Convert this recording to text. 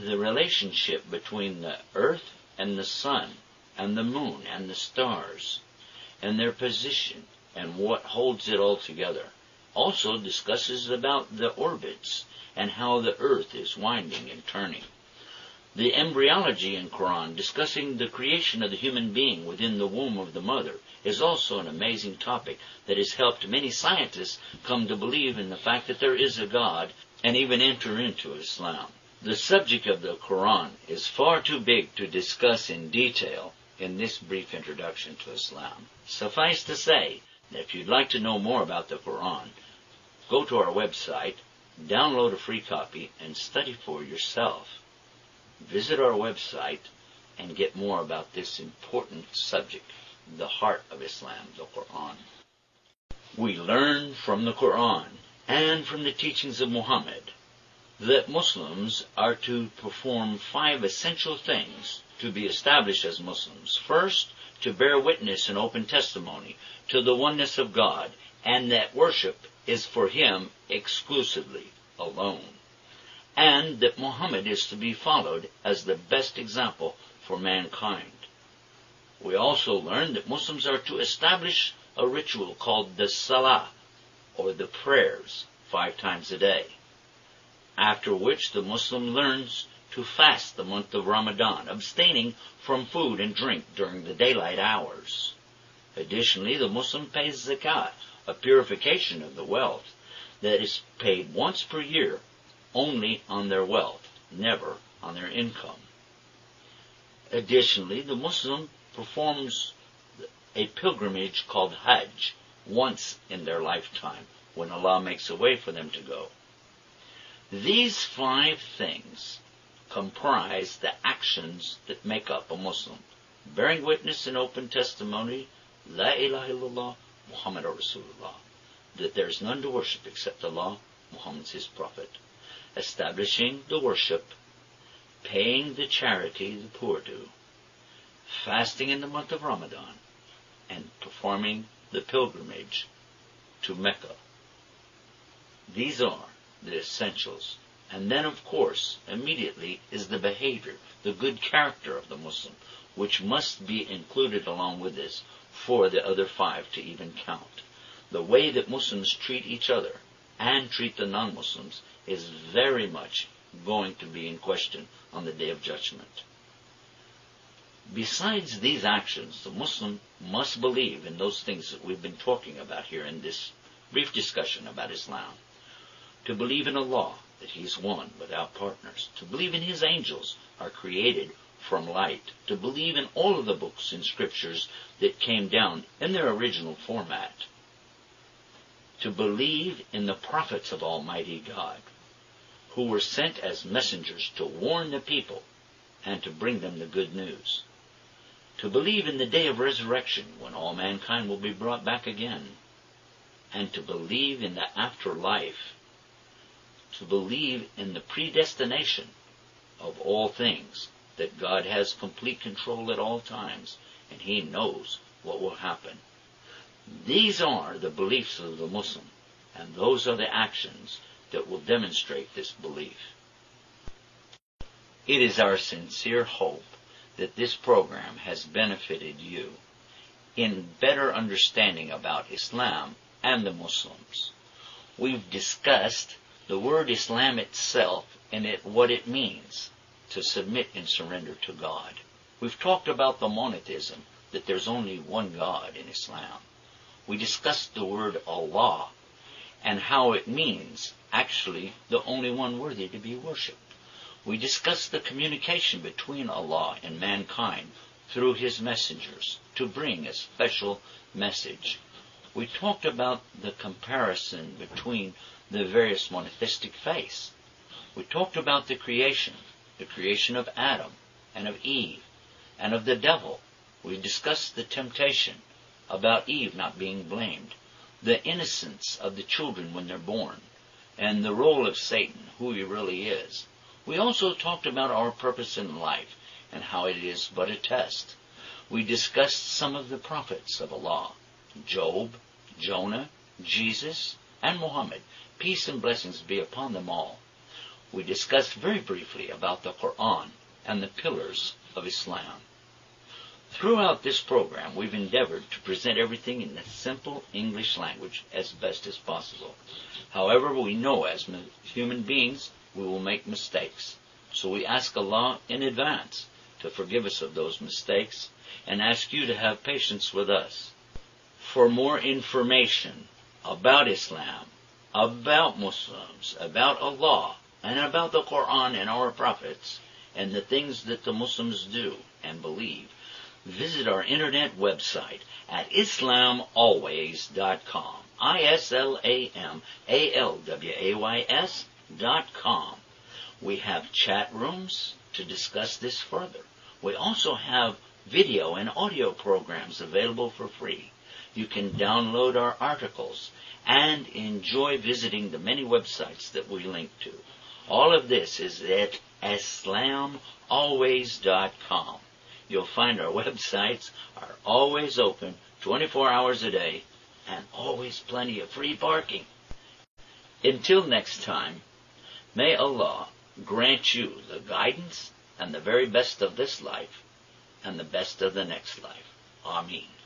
the relationship between the earth and the sun and the moon and the stars and their position and what holds it all together. Also discusses about the orbits and how the earth is winding and turning. The embryology in Quran, discussing the creation of the human being within the womb of the mother, is also an amazing topic that has helped many scientists come to believe in the fact that there is a God and even enter into Islam. The subject of the Quran is far too big to discuss in detail in this brief introduction to Islam. Suffice to say that if you'd like to know more about the Quran, go to our website, download a free copy, and study for yourself. Visit our website and get more about this important subject, the heart of Islam, the Quran. We learn from the Quran and from the teachings of Muhammad that Muslims are to perform 5 essential things to be established as Muslims. First, to bear witness and open testimony to the oneness of God, and that worship is for Him exclusively, alone. And that Muhammad is to be followed as the best example for mankind. We also learn that Muslims are to establish a ritual called the Salah, or the prayers, 5 times a day, after which the Muslim learns to fast the month of Ramadan, abstaining from food and drink during the daylight hours. Additionally, the Muslim pays zakat, a purification of the wealth that is paid once per year, only on their wealth, never on their income. Additionally, the Muslim performs a pilgrimage called Hajj once in their lifetime, when Allah makes a way for them to go. These 5 things comprise the actions that make up a Muslim: bearing witness and open testimony, La ilaha illallah, Muhammad Rasulullah, that there is none to worship except Allah, Muhammad His Prophet, establishing the worship, paying the charity the poor do, fasting in the month of Ramadan, and performing the pilgrimage to Mecca. These are the essentials. And then, of course, immediately is the behavior, the good character of the Muslim, which must be included along with this for the other 5 to even count. The way that Muslims treat each other and treat the non-Muslims is very much going to be in question on the Day of Judgment. Besides these actions, the Muslim must believe in those things that we've been talking about here in this brief discussion about Islam. To believe in Allah, that He is one, without partners. To believe in His angels, are created from light. To believe in all of the books and scriptures that came down in their original format. To believe in the prophets of Almighty God, who were sent as messengers to warn the people and to bring them the good news. To believe in the day of resurrection, when all mankind will be brought back again. And to believe in the afterlife. To believe in the predestination of all things, that God has complete control at all times, and He knows what will happen. These are the beliefs of the Muslim, and those are the actions that will demonstrate this belief. It is our sincere hope that this program has benefited you in better understanding about Islam and the Muslims. We've discussed the word Islam itself and what it means to submit and surrender to God. We've talked about the monotheism, that there's only one God in Islam. We discussed the word Allah and how it means actually the only one worthy to be worshipped. We discussed the communication between Allah and mankind through His messengers to bring a special message. We talked about the comparison between the various monotheistic faiths. We talked about the creation of Adam and of Eve and of the devil. We discussed the temptation about Eve not being blamed, the innocence of the children when they're born, and the role of Satan, who he really is. We also talked about our purpose in life and how it is but a test. We discussed some of the prophets of Allah, Job, Jonah, Jesus, and Muhammad. Peace and blessings be upon them all. we discussed very briefly about the Quran and the pillars of Islam. Throughout this program, we've endeavored to present everything in the simple English language as best as possible. However, we know as human beings we will make mistakes. So we ask Allah in advance to forgive us of those mistakes and ask you to have patience with us. For more information about Islam, about Muslims, about Allah, and about the Quran and our prophets, and the things that the Muslims do and believe, visit our internet website at IslamAlways.com. IslamAlways.com. We have chat rooms to discuss this further. We also have video and audio programs available for free. You can download our articles and enjoy visiting the many websites that we link to. All of this is at IslamAlways.com. You'll find our websites are always open 24 hours a day and always plenty of free parking. Until next time, may Allah grant you the guidance and the very best of this life and the best of the next life. Ameen.